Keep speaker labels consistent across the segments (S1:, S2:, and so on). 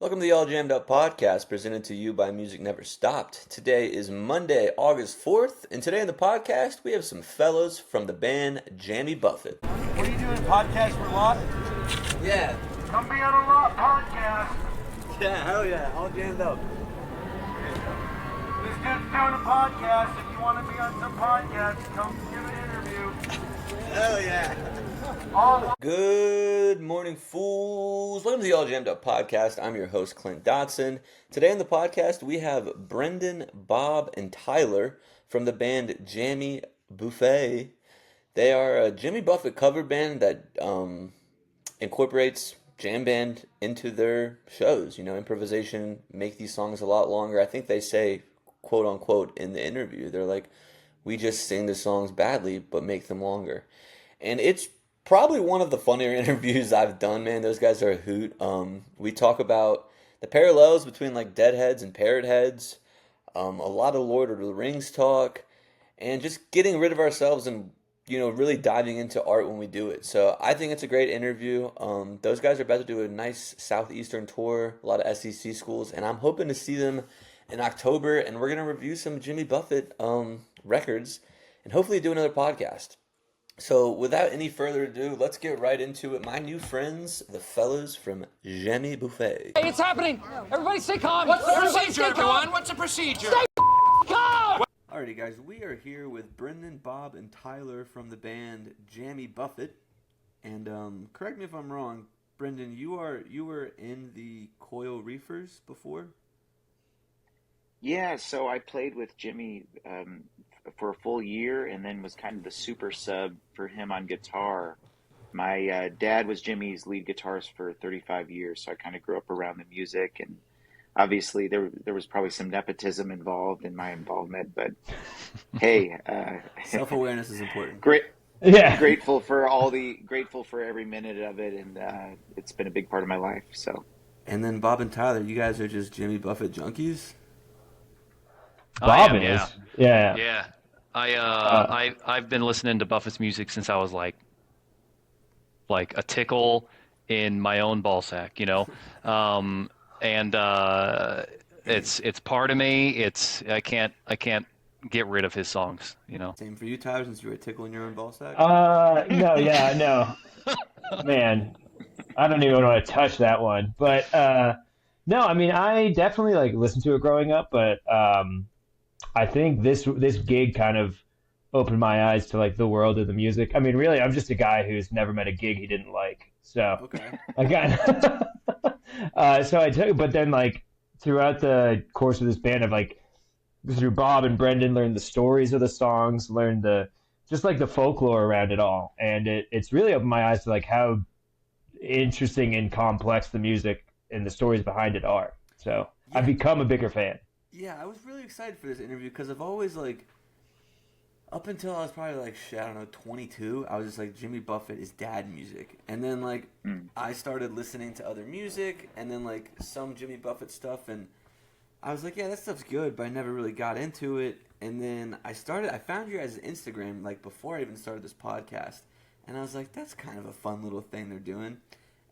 S1: Welcome to the All Jammed Up podcast presented to you by Music Never Stopped. Today is Monday, August 4th, and today in the podcast we have some fellows from the band Jammy Buffet.
S2: What are you doing, podcast for Lot?
S1: Yeah.
S2: Come be on a Lot podcast.
S1: Yeah, hell yeah, All Jammed Up.
S2: This dude's doing a podcast. If you want to be on some podcast, come give an interview.
S1: Hell yeah.
S2: All
S1: Good morning, fools. Welcome to the All Jammed Up podcast. I'm your host, Clint Dotson. Today on the podcast, we have Brendan, Bob, and Tyler from the band Jammy Buffet. They are a Jimmy Buffett cover band that incorporates jam band into their shows. You know, improvisation, make these songs a lot longer. I think they say, quote unquote, in the interview, they're like, we just sing the songs badly, but make them longer. And it's probably one of the funnier interviews I've done, man. Those guys are a hoot. We talk about the parallels between like Deadheads and Parrot Heads, a lot of Lord of the Rings talk, and just getting rid of ourselves and, you know, really diving into art when we do it. So I think it's a great interview. Those guys are about to do a nice Southeastern tour, a lot of SEC schools, and I'm hoping to see them in October, and we're going to review some Jimmy Buffett records and hopefully do another podcast. So without any further ado, let's get right into it. My new friends, the fellows from Jammy Buffet.
S3: Hey, it's happening! Everybody stay calm!
S4: What's the
S3: Everybody
S4: procedure,
S3: stay
S4: everyone?
S3: calm.
S4: What's the procedure?
S3: Stay calm!
S1: Alrighty guys, we are here with Brendan, Bob, and Tyler from the band Jammy Buffet. And correct me if I'm wrong, Brendan, you were in the Coil Reefers before?
S5: Yeah, so I played with Jimmy for a full year and then was kind of the super sub for him on guitar. My dad was Jimmy's lead guitarist for 35 years, so I kind of grew up around the music. And obviously there was probably some nepotism involved in my involvement, but hey.
S1: Self-awareness is important.
S5: Great.
S6: Yeah.
S5: Grateful for every minute of it, and it's been a big part of my life, so.
S1: And then Bob and Tyler, you guys are just Jimmy Buffett junkies?
S6: Bob
S4: I am,
S6: is. Yeah.
S4: Yeah. I've been listening to Buffett's music since I was like a tickle in my own ball sack, you know. And it's part of me. I can't get rid of his songs, you know.
S1: Same for you, Tyler, since you were tickling your own ball sack?
S6: No. Man, I don't even want to touch that one. But no, I mean, I definitely like listened to it growing up, but I think this gig kind of opened my eyes to like the world of the music. I mean, really, I'm just a guy who's never met a gig he didn't like. So
S1: Okay.
S6: I got so I took, but then like throughout the course of this band, I've like through Bob and Brendan learned the stories of the songs, learned just like the folklore around it all, and it's really opened my eyes to like how interesting and complex the music and the stories behind it are. So I've become a bigger fan.
S1: Yeah, I was really excited for this interview because I've always, like, up until I was probably, like, I don't know, 22, I was just like, Jimmy Buffett is dad music. And then, like, I started listening to other music and then, like, some Jimmy Buffett stuff, and I was like, yeah, that stuff's good, but I never really got into it. And then I found your guys' Instagram, like, before I even started this podcast, and I was like, that's kind of a fun little thing they're doing.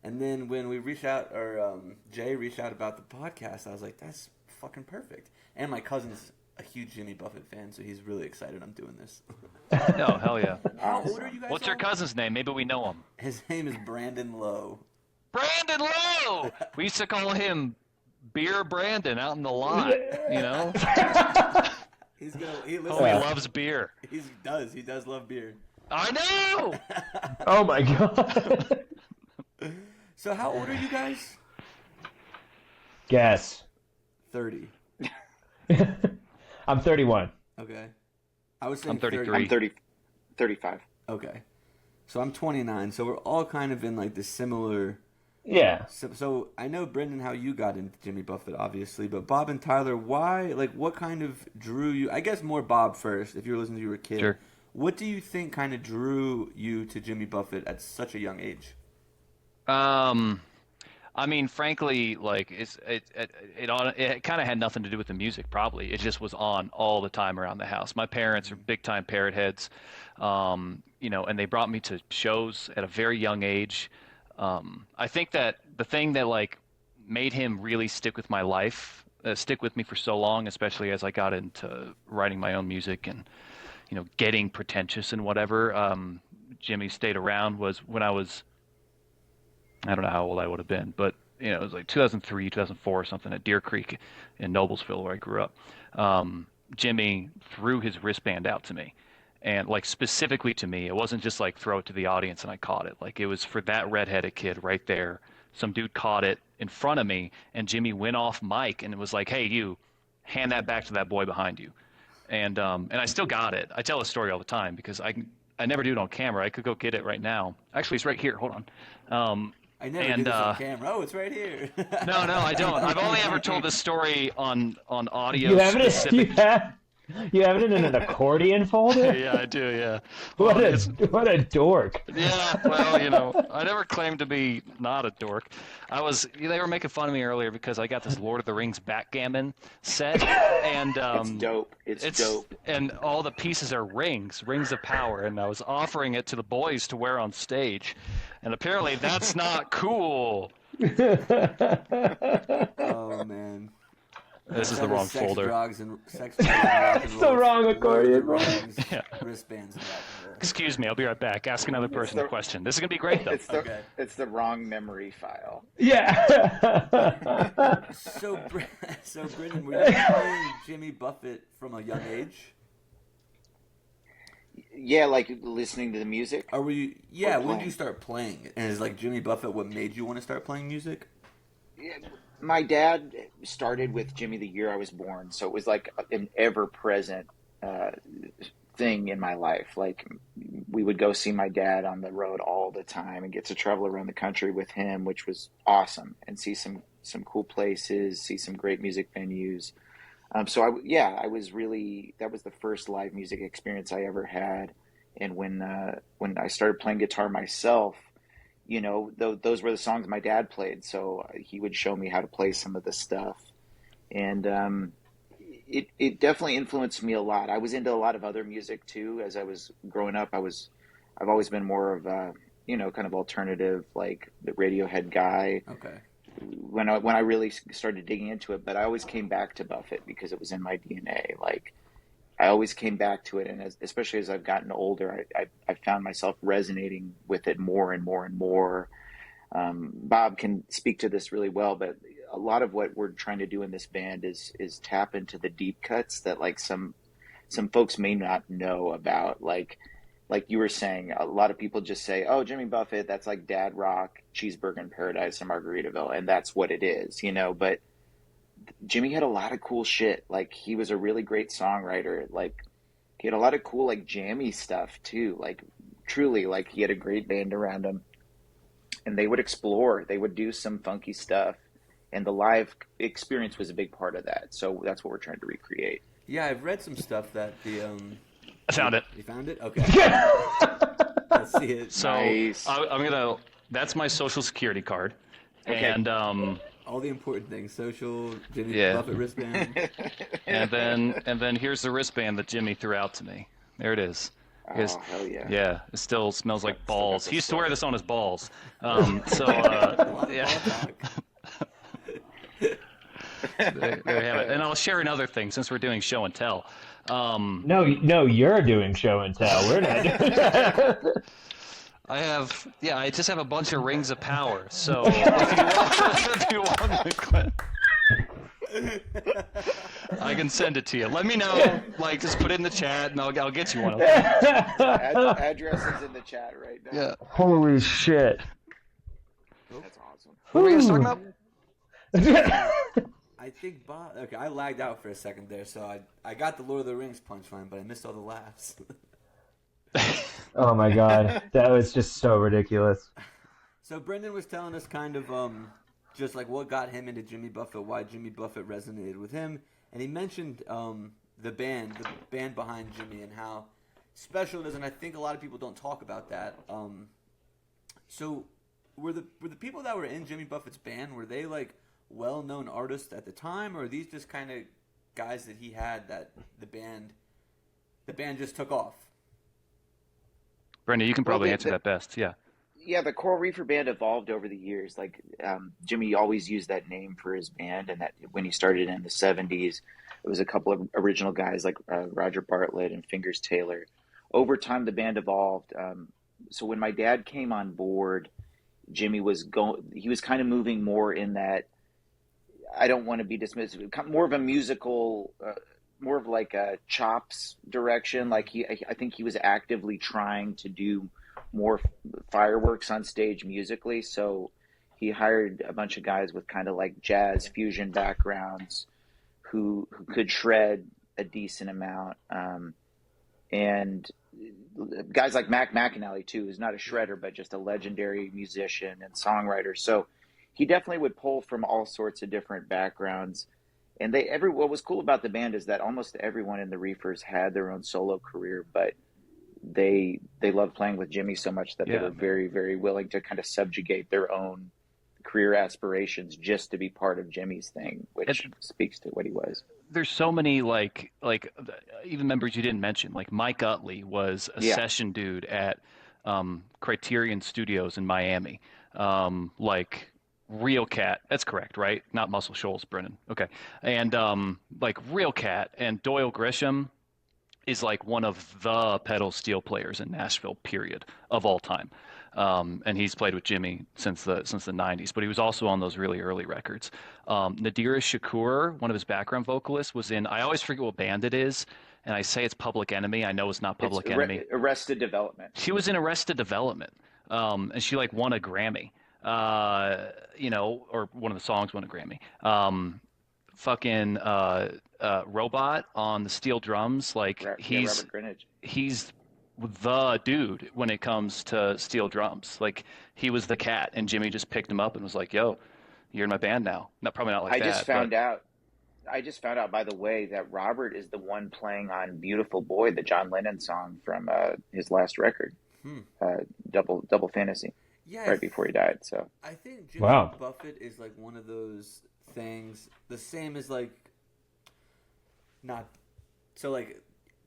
S1: And then when we reached out, or Jay reached out about the podcast, I was like, that's fucking perfect. And my cousin's a huge Jimmy Buffett fan, so he's really excited I'm doing this.
S4: Oh, hell yeah.
S1: How old are you guys?
S4: What's your cousin's name? Maybe we know him.
S1: His name is Brandon Lowe.
S4: Brandon Lowe! We used to call him Beer Brandon out in the lot, you know?
S1: He
S4: He
S1: listens.
S4: loves beer.
S1: He does love beer.
S4: I know!
S6: Oh my god.
S1: So how old are you guys?
S6: Guess.
S1: 30.
S6: I'm 31.
S1: Okay. I was saying
S4: I'm 33.
S5: I'm 35.
S1: Okay. So I'm 29, so we're all kind of in like the similar.
S6: Yeah.
S1: So I know, Brendan, how you got into Jimmy Buffett, obviously, but Bob and Tyler, why, like, what kind of drew you, I guess more Bob first, if you were listening to you were a kid.
S4: Sure.
S1: What do you think kind of drew you to Jimmy Buffett at such a young age?
S4: I mean, frankly, like it kind of had nothing to do with the music. Probably it just was on all the time around the house. My parents are big time Parrot Heads, you know, and they brought me to shows at a very young age. I think that the thing that like made him really stick with my life, stick with me for so long, especially as I got into writing my own music and, getting pretentious and whatever. Jimmy stayed around was when I was, I don't know how old I would have been, but it was like 2003, 2004 or something at Deer Creek in Noblesville where I grew up. Jimmy threw his wristband out to me, and like specifically to me. It wasn't just like throw it to the audience and I caught it. Like it was for that redheaded kid right there. Some dude caught it in front of me, and Jimmy went off mic and it was like, "Hey, you, hand that back to that boy behind you." And I still got it. I tell the story all the time because I never do it on camera. I could go get it right now. Actually, it's right here. Hold on.
S1: I never do this on camera. Oh, it's right here.
S4: No, I don't. I've only ever told this story on audio.
S6: You have it. You have it in an accordion folder?
S4: Yeah, I do. Yeah.
S6: What a dork.
S4: Yeah. Well, I never claimed to be not a dork. They were making fun of me earlier because I got this Lord of the Rings backgammon set, and
S5: It's dope. It's dope.
S4: And all the pieces are rings of power, and I was offering it to the boys to wear on stage, and apparently that's not cool.
S1: Oh man.
S4: This is the wrong folder.
S1: Sex, drugs,
S6: It's the wrong accordion.
S1: Yeah. Wristbands and rock and roll.
S4: Excuse me, I'll be right back. Ask another person a question. This is gonna be great though.
S5: It's the wrong memory file.
S6: Yeah.
S1: So Brendan, were you playing Jammy Buffett from a young age?
S5: Yeah, like listening to the music.
S1: Or were you? Yeah. When did you start playing? And is like Jammy Buffett what made you want to start playing music?
S5: Yeah, my dad started with Jimmy the year I was born, so it was like an ever-present thing in my life. Like we would go see my dad on the road all the time and get to travel around the country with him, which was awesome, and see some cool places, see some great music venues. So I was really, that was the first live music experience I ever had. And when I started playing guitar myself, those were the songs my dad played. So he would show me how to play some of the stuff. And it definitely influenced me a lot. I was into a lot of other music too. As I was growing up, I've always been more of a, kind of alternative, like the Radiohead guy.
S1: Okay.
S5: When I really started digging into it, but I always came back to Buffett because it was in my DNA. Like I always came back to it, and especially as I've gotten older, I found myself resonating with it more and more and more. Bob can speak to this really well, but a lot of what we're trying to do in this band is tap into the deep cuts that like some folks may not know about. Like you were saying, a lot of people just say, "Oh, Jimmy Buffett, that's like dad rock, Cheeseburger in Paradise, and Margaritaville," and that's what it is, But Jimmy had a lot of cool shit. Like he was a really great songwriter. Like he had a lot of cool like jammy stuff too. Like truly, like he had a great band around him, and they would explore. They would do some funky stuff, and the live experience was a big part of that. So that's what we're trying to recreate.
S1: Yeah, I've read some stuff that the
S4: I found it.
S1: You found it? Okay. Let's see it.
S4: So
S5: Nice.
S4: I'm gonna. That's my social security card,
S5: Okay.
S4: and
S1: all the important things: social, Jimmy
S4: Yeah.
S1: Buffett wristband.
S4: and then here's the wristband that Jimmy threw out to me. There it is.
S5: Oh, hell yeah.
S4: Yeah, it still smells like balls.
S5: the
S4: He used to wear this on his balls.
S1: A lot of
S4: Yeah.
S1: ball talk.
S4: There you have it. And I'll share another thing since we're doing show and tell.
S6: No, you're doing show and tell. We're not doing that.
S4: I just have a bunch of rings of power. So if you want to quit, I can send it to you. Let me know. Like, just put it in the chat, and I'll get you one. Okay?
S5: Address is in the chat right now.
S4: Yeah.
S6: Holy shit.
S5: That's awesome.
S4: What were you guys talking about?
S1: I think Bob. Okay, I lagged out for a second there, so I got the Lord of the Rings punchline, but I missed all the laughs.
S6: Oh my god, that was just so ridiculous.
S1: So Brendan was telling us kind of just like what got him into Jimmy Buffett, why Jimmy Buffett resonated with him, and he mentioned the band behind Jimmy and how special it is, and I think a lot of people don't talk about that. So were the people that were in Jimmy Buffett's band, were they like well-known artists at the time, or are these just kind of guys that he had that the band just took off?
S4: Brenda, you can probably answer that best. Yeah.
S5: Yeah, the Coral Reefer Band evolved over the years. Like Jimmy always used that name for his band, and that when he started in the '70s, it was a couple of original guys like Roger Bartlett and Fingers Taylor. Over time, the band evolved. So when my dad came on board, Jimmy was going. He was kind of moving more in that. I don't want to be dismissive. More of a musical, more of like a chops direction. Like I think he was actively trying to do more fireworks on stage musically. So he hired a bunch of guys with kind of like jazz fusion backgrounds who could shred a decent amount. And guys like Mac McAnally too, who's not a shredder, but just a legendary musician and songwriter. So he definitely would pull from all sorts of different backgrounds. And what was cool about the band is that almost everyone in the Reefers had their own solo career, but they loved playing with Jimmy so much that they were very, very willing to kind of subjugate their own career aspirations just to be part of Jimmy's thing, which speaks to what he was.
S4: There's so many like even members you didn't mention. Like Mike Utley was a session dude at Criterion Studios in Miami. Like Real Cat, that's correct, right? Not Muscle Shoals, Brennan. Okay, and like Real Cat and Doyle Grisham is like one of the pedal steel players in Nashville, period, of all time. And he's played with Jimmy since the 90s, but he was also on those really early records. Nadira Shakur, one of his background vocalists, was in, I always forget what band it is, and I say it's Public Enemy. I know it's not Public Enemy.
S5: Arrested Development.
S4: She was in Arrested Development, and she like won a Grammy, or one of the songs won a Grammy. Robot on the steel drums, like he's the dude when it comes to steel drums. Like he was the cat, and Jimmy just picked him up and was like, "Yo, you're in my band now." Probably not like that.
S5: I just found out, by the way, that Robert is the one playing on "Beautiful Boy," the John Lennon song from his last record, Double Fantasy. Yeah, right before he died. So
S1: I think Jimmy Buffett is like one of those things. The same as like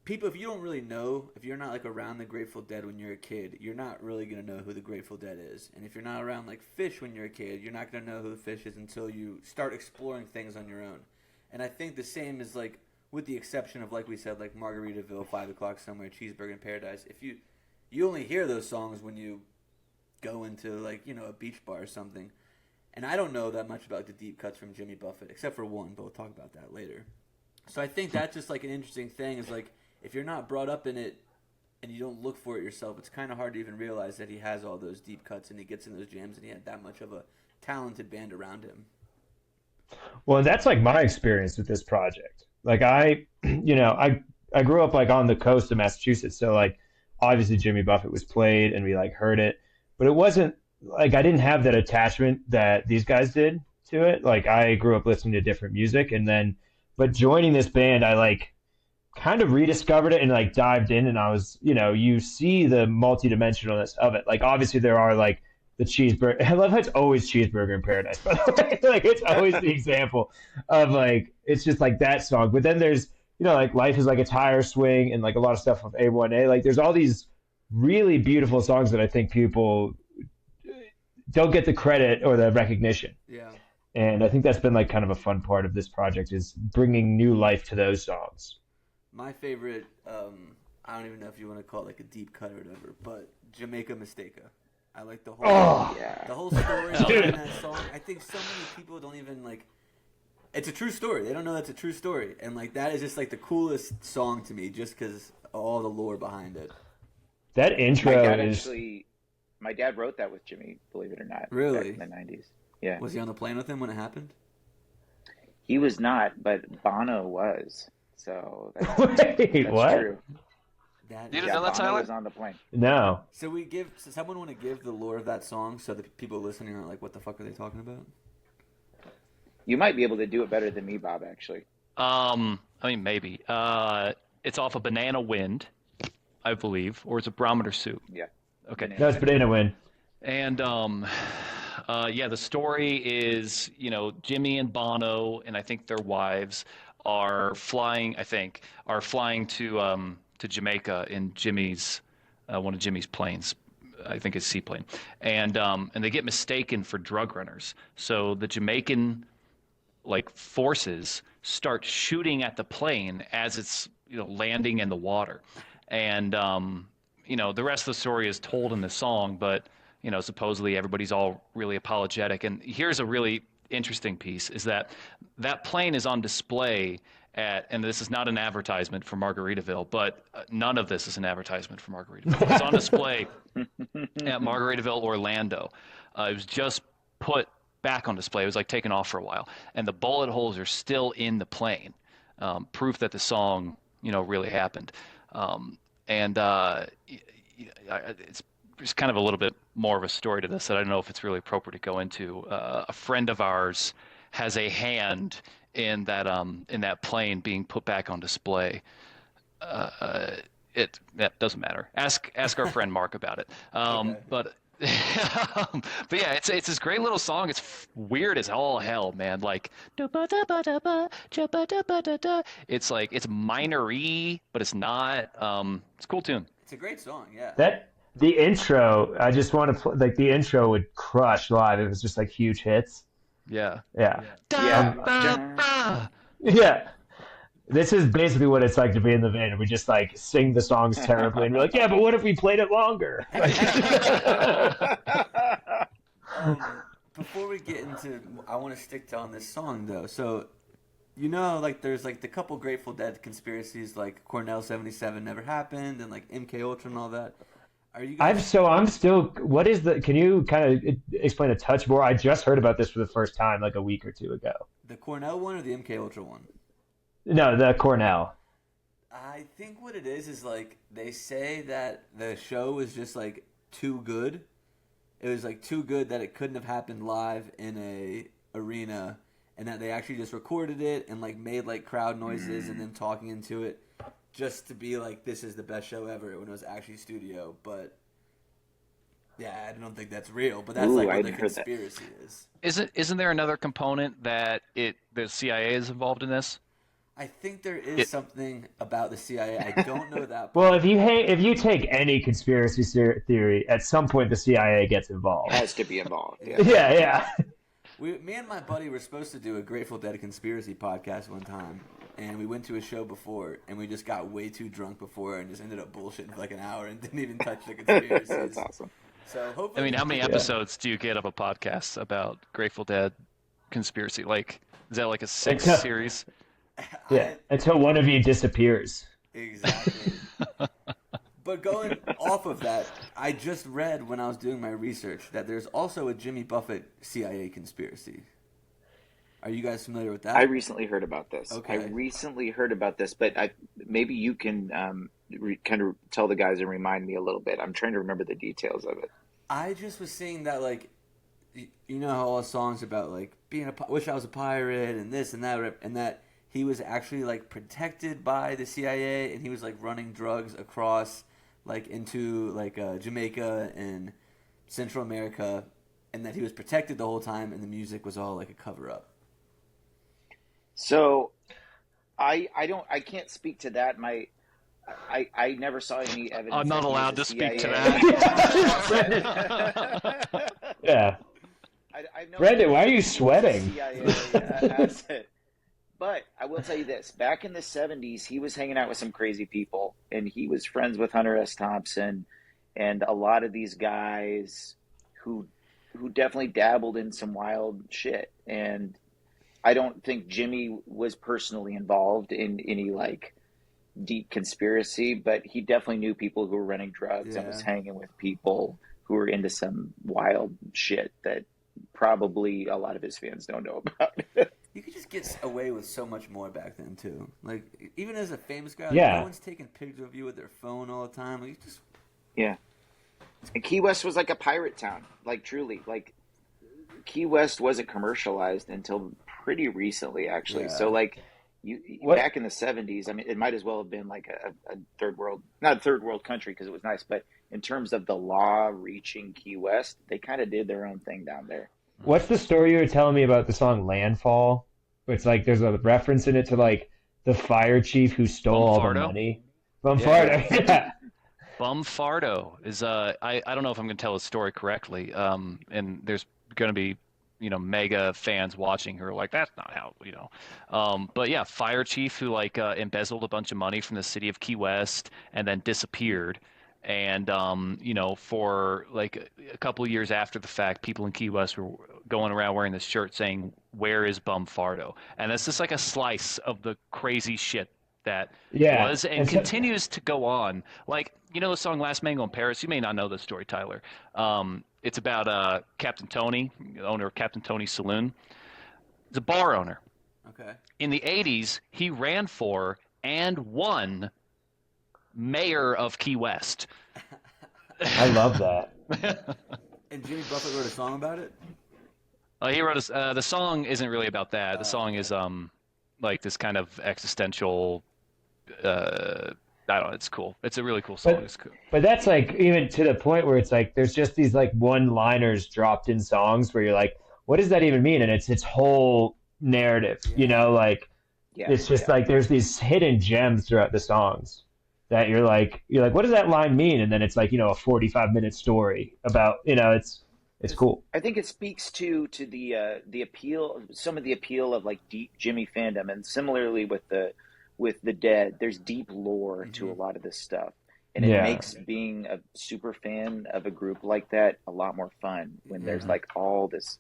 S1: people, if you don't really know, if you're not like around the Grateful Dead when you're a kid, you're not really gonna know who the Grateful Dead is. And if you're not around like Fish when you're a kid, you're not gonna know who the Fish is until you start exploring things on your own. And I think the same is like, with the exception of, like we said, like Margaritaville, 5 O'Clock Somewhere, Cheeseburger in Paradise. If you only hear those songs when you go into like a beach bar or something. And I don't know that much about the deep cuts from Jimmy Buffett, except for one, but we'll talk about that later. So I think that's just like an interesting thing, is like, if you're not brought up in it and you don't look for it yourself, it's kind of hard to even realize that he has all those deep cuts and he gets in those jams and he had that much of a talented band around him.
S6: Well, that's like my experience with this project. Like I grew up like on the coast of Massachusetts, so like obviously Jimmy Buffett was played and we like heard it, but it wasn't like I didn't have that attachment that these guys did to it. Like I grew up listening to different music, but joining this band, I like kind of rediscovered it and like dived in, and I was, you see the multidimensionalness of it. Like obviously there are like the cheeseburger. I love how it's always Cheeseburger in Paradise, by the way. Like it's always the example of like, it's just like that song. But then there's, like Life is Like a Tire Swing and like a lot of stuff with A1A. Like there's all these really beautiful songs that I think people don't get the credit or the recognition.
S1: Yeah.
S6: And I think that's been like kind of a fun part of this project, is bringing new life to those songs.
S1: My favorite, I don't even know if you want to call it like a deep cut or whatever, but Jamaica Mistaka. I like the whole story behind that song. I think so many people don't even like. It's a true story. They don't know that's a true story, and like that is just like the coolest song to me, just because all the lore behind it.
S6: That intro
S5: my dad wrote that with Jimmy, believe it or not.
S1: Really?
S5: Back in the 90s. Yeah.
S1: Was he on the plane with him when it happened?
S5: He was not, but Bono was. So that's
S6: what?
S5: True.
S4: You didn't know that, Tyler?
S5: Was on the plane.
S6: No.
S1: So someone want to give the lore of that song so the people listening are like, what the fuck are they talking about?
S5: You might be able to do it better than me, Bob, actually.
S4: I mean, maybe. It's off of Banana Wind, I believe, or it's a Barometer Soup.
S5: Yeah.
S4: Okay.
S6: That's Banana Wind.
S4: And the story is, Jimmy and Bono and I think their wives are flying to Jamaica in Jimmy's one of Jimmy's planes, I think it's seaplane, and they get mistaken for drug runners. So the Jamaican like forces start shooting at the plane as it's landing in the water, and the rest of the story is told in the song, but supposedly everybody's all really apologetic. And here's a really interesting piece: is that plane is on display and this is not an advertisement for Margaritaville, but none of this is an advertisement for Margaritaville. It's on display at Margaritaville, Orlando. It was just put back on display. It was like taken off for a while, and the bullet holes are still in the plane, proof that the song, really happened. It's there's kind of a little bit more of a story to this that I don't know if it's really appropriate to go into. A friend of ours has a hand in that plane being put back on display. That doesn't matter. Ask our friend Mark about it.
S1: Okay.
S4: But yeah, it's this great little song. It's weird as all hell, man. Like it's like it's minor-y, but it's not. It's a cool tune.
S1: It's a great song, yeah.
S6: The intro, I just want to like the intro would crush live. It was just like huge hits.
S4: Yeah.
S6: Yeah.
S5: Yeah.
S6: Yeah. This is basically what it's like to be in the van, and we just like sing the songs terribly, and we're like, yeah, but what if we played it longer?
S1: Before we get into, I want to stick on this song though. So, like there's like the couple Grateful Dead conspiracies, like Cornell 77 never happened, and like MK Ultra and all that. Are you guys...
S6: I'm still. What is the? Can you kind of explain a touch more? I just heard about this for the first time like a week or two ago.
S1: The Cornell one or the MK Ultra one?
S6: No, the Cornell.
S1: I think what it is like they say that the show was just like too good. It was like too good that it couldn't have happened live in a arena, and that they actually just recorded it and like made like crowd noises and then talking into it just to be like, this is the best show ever when it was actually studio. But yeah, I don't think that's real. But that's like what the conspiracy is.
S4: Isn't there another component that the CIA is involved in this?
S1: I think there is something about the CIA. I don't know that.
S6: Well, if you take any conspiracy theory, at some point the CIA gets involved.
S5: Has to be involved. Yeah.
S6: Yeah.
S1: Me and my buddy were supposed to do a Grateful Dead conspiracy podcast one time, and we went to a show before, and we just got way too drunk before and just ended up bullshitting for like an hour and didn't even touch the conspiracies.
S5: That's awesome.
S1: So hopefully,
S4: how many episodes do you get of a podcast about Grateful Dead conspiracy? Like, is that like a 6 series?
S6: Yeah, until one of you disappears.
S1: Exactly. But going off of that, I just read when I was doing my research that there's also a Jammy Buffett CIA conspiracy. Are you guys familiar with that?
S5: I recently heard about this.
S1: Okay.
S5: But maybe you can kind of tell the guys and remind me a little bit. I'm trying to remember the details of it.
S1: I just was seeing that, like, how all the songs about, like, wish I was a pirate and this and that he was actually, like, protected by the CIA, and he was, like, running drugs across, like, into, like, Jamaica and Central America, and that he was protected the whole time, and the music was all, like, a cover-up.
S5: So, I can't speak to that. I never saw any evidence.
S4: I'm not allowed to speak to
S6: that. Yeah. Brendan, why are you sweating?
S5: But I will tell you this: back in the '70s, he was hanging out with some crazy people, and he was friends with Hunter S. Thompson, and a lot of these guys who definitely dabbled in some wild shit. And I don't think Jimmy was personally involved in any like deep conspiracy, but he definitely knew people who were running drugs and was hanging with people who were into some wild shit that probably a lot of his fans don't know about.
S1: You could just get away with so much more back then too. Like, even as a famous guy, no one's taking pictures of you with their phone all the time. Like,
S5: And Key West was like a pirate town, like truly. Like, Key West wasn't commercialized until pretty recently, actually. So like, back in the '70s, I mean, it might as well have been like a not a third world country because it was nice, but in terms of the law reaching Key West, they kind of did their own thing down there.
S6: What's the story you were telling me about the song Landfall? It's like there's a reference in it to like the fire chief who stole all the money. Bumfardo.
S4: Bumfardo is I don't know if I'm going to tell the story correctly. And there's going to be mega fans watching who are like, that's not how, but yeah, fire chief who like embezzled a bunch of money from the city of Key West and then disappeared. And for like a couple of years after the fact, people in Key West were going around wearing this shirt saying, "Where is Bumfardo?" And that's just like a slice of the crazy shit that
S6: Yeah,
S4: was and
S6: and so,
S4: continues to go on. Like, the song Last Mango in Paris? You may not know the story, Tyler. It's about Captain Tony, the owner of Captain Tony's Saloon. He's a bar owner.
S1: Okay.
S4: In the 80s, he ran for and won mayor of Key West.
S6: I love that.
S1: And Jimmy Buffett wrote a song about it?
S4: He wrote the song isn't really about that. The song is like this kind of existential. I don't know. It's cool. It's a really cool song. It's cool.
S6: But that's like even to the point where it's like there's just these like one-liners dropped in songs where you're like, what does that even mean? And it's its whole narrative, like it's just like there's these hidden gems throughout the songs that you're like, what does that line mean? And then it's like, a 45-minute story about, it's cool.
S5: I think it speaks to the appeal, some of the appeal of like deep Jimmy fandom, and similarly with the Dead, there's deep lore to a lot of this stuff, and it makes being a super fan of a group like that a lot more fun when there's like all this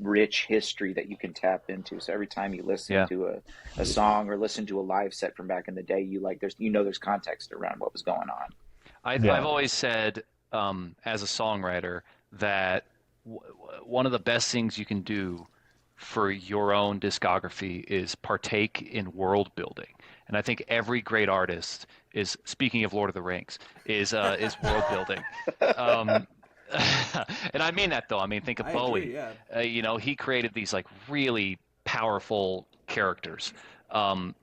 S5: rich history that you can tap into. So every time you listen to a song or listen to a live set from back in the day, there's context around what was going on.
S4: I've always said as a songwriter that one of the best things you can do for your own discography is partake in world building. And I think every great artist is, speaking of Lord of the Rings, is world building. And I mean that though. I mean, think of Bowie.
S1: Agree,
S4: He created these like really powerful characters. In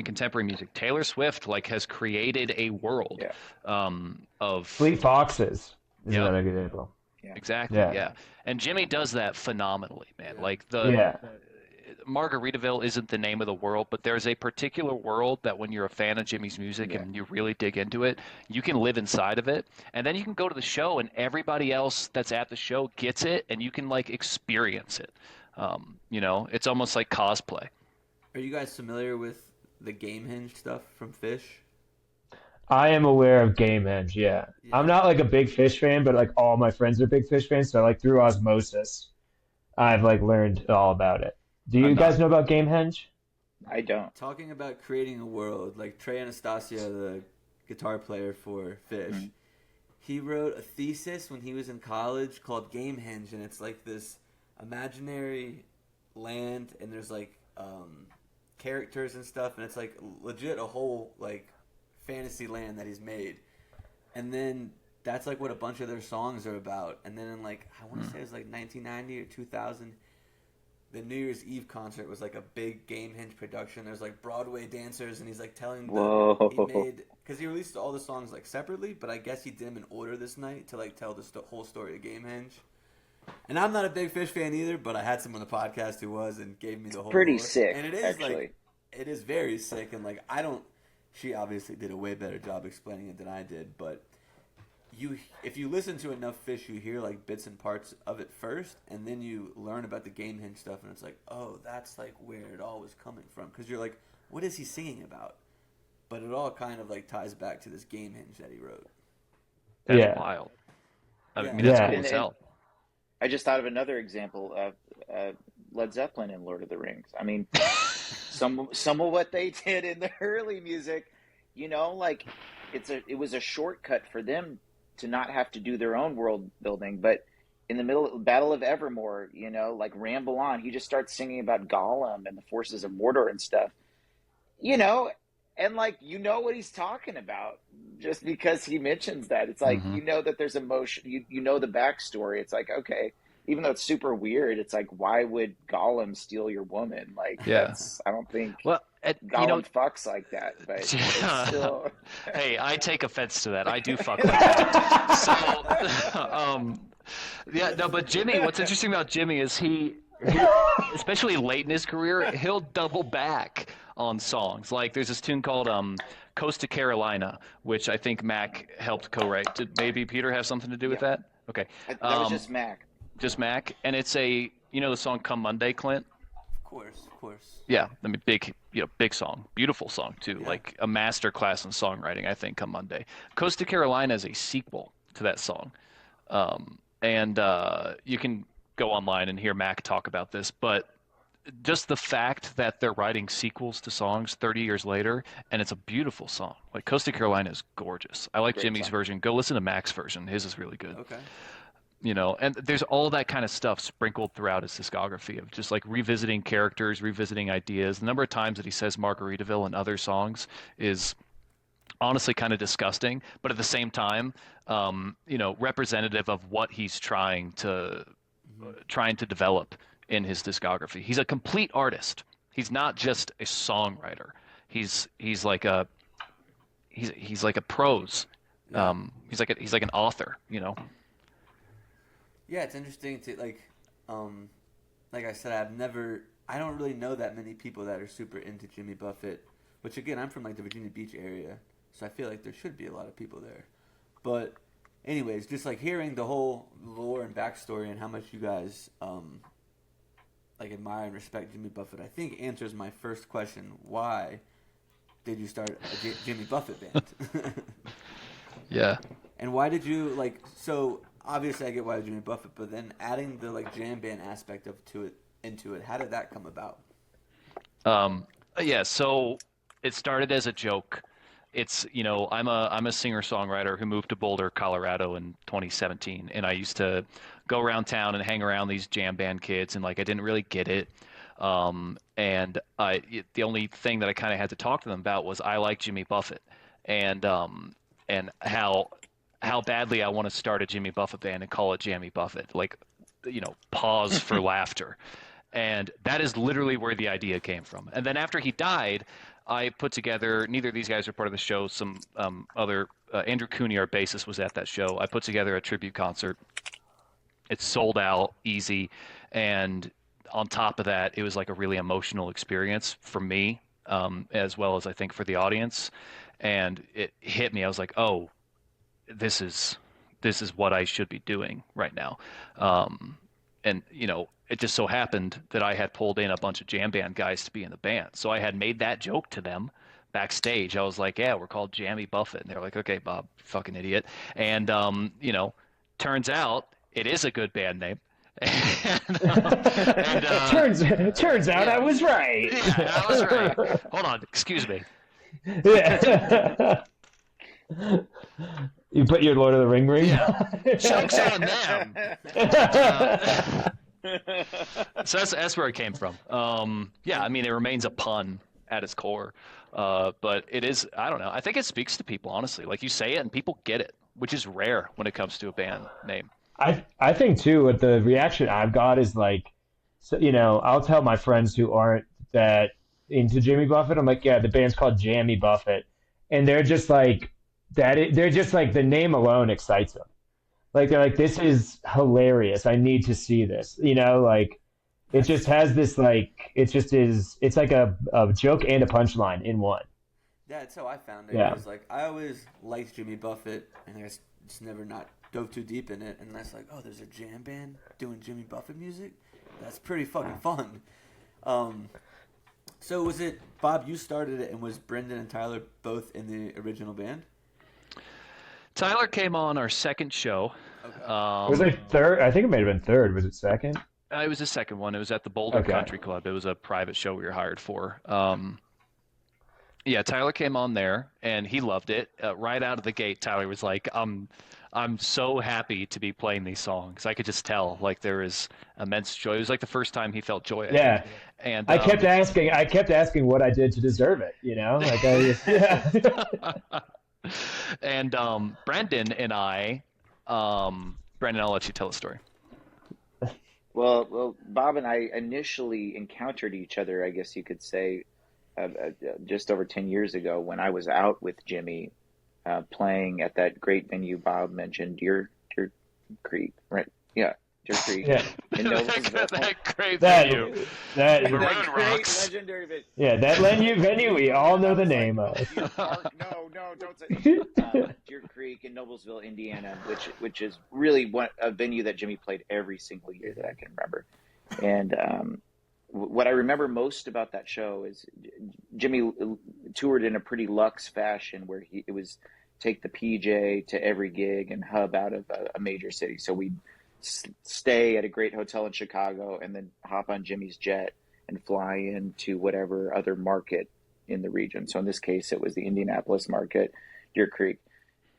S4: contemporary music, Taylor Swift like has created a world of
S6: Fleet Foxes is another good example.
S4: Exactly. Yeah. And Jimmy does that phenomenally, man. Like Margaritaville isn't the name of the world, but there's a particular world that when you're a fan of Jimmy's music and you really dig into it, you can live inside of it. And then you can go to the show and everybody else that's at the show gets it and you can like experience it. It's almost like cosplay.
S1: Are you guys familiar with the Gamehenge stuff from Fish?
S6: I am aware of Gamehenge, yeah. I'm not like a big Fish fan, but like all my friends are big Fish fans, so like through osmosis, I've like learned all about it. Do you guys know about Gamehenge?
S5: I don't.
S1: Talking about creating a world, like Trey Anastasio, the guitar player for Fish, he wrote a thesis when he was in college called Gamehenge, and it's like this imaginary land, and there's like characters and stuff, and it's like legit a whole like fantasy land that he's made. And then that's like what a bunch of their songs are about. And then in like, I want to say it was like 1990 or 2000, the New Year's Eve concert was like a big Gamehenge production. There's like Broadway dancers, and he's like telling them he made, because he released all the songs like separately, but I guess he did them in order this night to like tell the whole story of Gamehenge. And I'm not a big Fish fan either, but I had someone on the podcast who was and gave me the whole
S5: pretty
S1: lore.
S5: sick,
S1: and it is
S5: actually.
S1: like, it is very sick, and like she obviously did a way better job explaining it than I did, but if you listen to enough Fish, you hear like bits and parts of it first, and then you learn about the Gamehenge stuff, and it's like, oh, that's like where it all was coming from, because you're like, what is he singing about? But it all kind of like ties back to this Gamehenge that he wrote.
S4: That's wild. I mean, that's cool as hell.
S5: I just thought of another example of Led Zeppelin in Lord of the Rings. I mean, some of what they did in the early music, like it was a shortcut for them to not have to do their own world building. But in the middle of Battle of Evermore, like Ramble On, he just starts singing about Gollum and the forces of Mordor and stuff, and like, what he's talking about just because he mentions that. It's like, that there's emotion, the backstory. It's like, okay, even though it's super weird, it's like, why would Gollum steal your woman? Like, I don't think Gollum fucks like that. But still...
S4: Hey, I take offense to that. I do fuck like that. So, but Jimmy, what's interesting about Jimmy is especially late in his career, he'll double back on songs. Like there's this tune called Coast Carolina, which I think Mac helped co-write. Did maybe Peter have something to do with that? Okay.
S5: That was just Mac.
S4: Just Mac. And it's the song Come Monday, Clint?
S1: Of course, of course.
S4: Yeah, I mean, big song, beautiful song too, like a master class in songwriting. I think Come Monday, Costa Carolina is a sequel to that song, and you can go online and hear Mac talk about this. But just the fact that they're writing sequels to songs 30 years later, and it's a beautiful song. Like Costa Carolina is gorgeous. I like Jimmy's version. Go listen to Mac's version. His is really good.
S1: Okay.
S4: And there's all that kind of stuff sprinkled throughout his discography of just like revisiting characters, revisiting ideas. The number of times that he says Margaritaville in other songs is honestly kind of disgusting, but at the same time, representative of what he's trying to develop in his discography. He's a complete artist. He's not just a songwriter. He's like a prose. He's like an author.
S1: Yeah, it's interesting to like I said, I don't really know that many people that are super into Jimmy Buffett, which again, I'm from like the Virginia Beach area, so I feel like there should be a lot of people there. But anyways, just like hearing the whole lore and backstory and how much you guys admire and respect Jimmy Buffett, I think answers my first question: why did you start a Jimmy Buffett band?
S4: Yeah.
S1: And why did you so? Obviously, I get why Jimmy Buffett, but then adding the jam band aspect into it, how did that come about?
S4: Yeah, so it started as a joke. It's I'm a singer songwriter who moved to Boulder, Colorado in 2017, and I used to go around town and hang around these jam band kids, and I didn't really get it. And the only thing that I kind of had to talk to them about was I like Jimmy Buffett, and how badly I want to start a Jimmy Buffett band and call it Jammy Buffett, pause for laughter. And that is literally where the idea came from. And then after he died, I put together, neither of these guys are part of the show, some other, Andrew Cooney, our bassist, was at that show. I put together a tribute concert. It's sold out, easy. And on top of that, it was like a really emotional experience for me, as well as I think for the audience. And it hit me. I was like, oh, this is what I should be doing right now. And it just so happened that I had pulled in a bunch of jam band guys to be in the band. So I had made that joke to them backstage. I was like, yeah, we're called Jammy Buffett. And they're like, okay, Bob, fucking idiot. And, turns out it is a good band name.
S6: Turns out I was right.
S4: Yeah, I was right. Hold on. Excuse me.
S6: Yeah. You put your Lord of the Ring ring?
S4: Yeah. Joke's on them. So that's where it came from. I mean, it remains a pun at its core. But it is, I don't know. I think it speaks to people, honestly. Like you say it and people get it, which is rare when it comes to a band name.
S6: I think, too, what the reaction I've got is I'll tell my friends who aren't that into Jimmy Buffett, I'm like, yeah, the band's called Jammy Buffett. And they're just like, they're just like, the name alone excites them. Like, they're like, this is hilarious. I need to see this. It just has this, it just is, it's like a joke and a punchline in one.
S1: Yeah, that's how I found it.
S6: Yeah.
S1: It was I always liked Jimmy Buffett, and I just never dove too deep in it. And that's like, oh, there's a jam band doing Jimmy Buffett music? That's pretty fucking fun. So was it, Bob, you started it, and was Brendan and Tyler both in the original band?
S4: Tyler came on our second show.
S1: Okay.
S6: Was it third? I think it might have been third. Was it second?
S4: It was the second one. It was at the Boulder Country Club. It was a private show we were hired for. Tyler came on there, and he loved it. Right out of the gate, Tyler was like, I'm so happy to be playing these songs. I could just tell, there is immense joy. It was like the first time he felt joy.
S6: Yeah.
S4: And
S6: I kept asking what I did to deserve it,
S4: And Brendan and I, Brendan, I'll let you tell the story.
S5: Well, Bob and I initially encountered each other, I guess you could say, just over 10 years ago when I was out with Jimmy playing at that great venue Bob mentioned, Deer Creek, right? Yeah. Deer Creek,
S6: Yeah.
S5: in Noblesville.
S4: that great
S6: That
S4: venue.
S6: that
S4: Maroon
S5: That great
S4: Rocks.
S5: legendary venue.
S6: yeah, that venue we all know
S5: I
S6: the
S5: was
S6: name
S5: like,
S6: of.
S5: Deer Park. No, don't say Deer Creek in Noblesville, Indiana, which is really a venue that Jimmy played every single year that I can remember. And what I remember most about that show is Jimmy toured in a pretty luxe fashion, where it was take the PJ to every gig and hub out of a major city. So we'd stay at a great hotel in Chicago and then hop on Jimmy's jet and fly into whatever other market in the region. So in this case, it was the Indianapolis market, Deer Creek.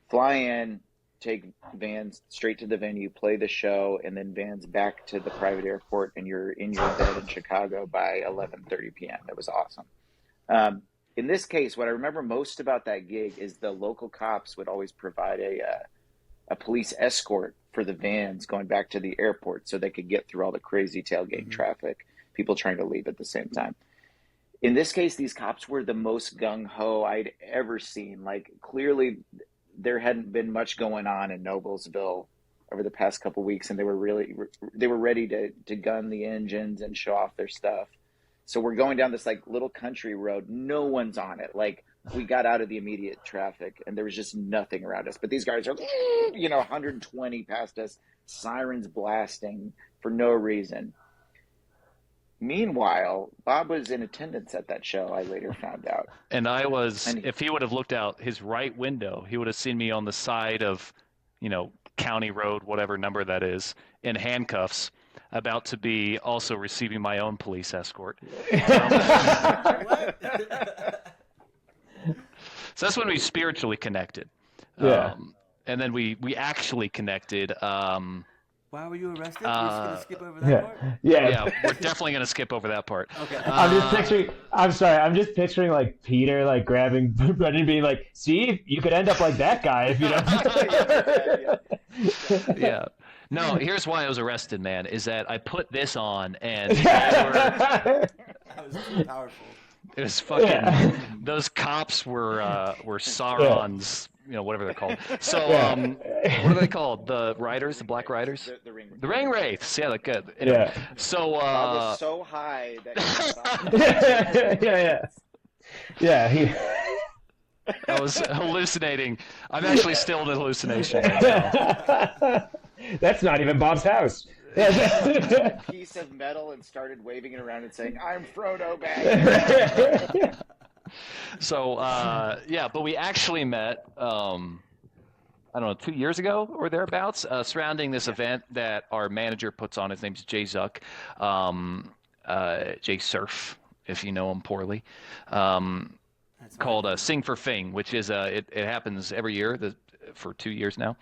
S5: Fly in, take vans straight to the venue, play the show, and then vans back to the private airport, and you're in your bed in Chicago by 11:30 p.m. It was awesome. In this case, what I remember most about that gig is the local cops would always provide a police escort for the vans going back to the airport so they could get through all the crazy tailgate traffic, people trying to leave at the same time. In this case, these cops were the most gung-ho I'd ever seen. Like, clearly there hadn't been much going on in Noblesville over the past couple of weeks, and they were ready to gun the engines and show off their stuff. So we're going down this like little country road. No one's on it. Like, we got out of the immediate traffic and there was just nothing around us. But these guys are, 120 past us, sirens blasting for no reason. Meanwhile, Bob was in attendance at that show, I later found out.
S4: And if he would have looked out his right window, he would have seen me on the side of, County Road, whatever number that is, in handcuffs, about to be also receiving my own police escort. So that's when we spiritually connected.
S6: Yeah.
S4: And then we actually connected.
S7: Why were you arrested? We're just gonna skip over that part.
S4: Yeah, we're definitely going to skip over that part.
S7: Okay.
S6: I'm just picturing like Peter like grabbing Brendan, being like, "See, you could end up like that guy if you don't."
S4: Yeah. No, here's why I was arrested, man, is that I put this on and
S7: That was too powerful.
S4: it was fucking those cops were Sauron's, whatever they're called. So what are they called? The riders, the Black Riders? The Ring Wraiths. Yeah, good. Anyway, so
S5: Bob was so high that
S6: he
S4: I was hallucinating. I'm actually still in hallucination.
S6: That's not even Bob's house.
S5: a piece of metal and started waving it around and saying, "I'm Frodo back."
S4: So but we actually met I don't know, 2 years ago or thereabouts, surrounding this event that our manager puts on. His name's Jay Zuck, Jay Surf, if you know him poorly, called Sing for Fing, which is it happens every year for 2 years now.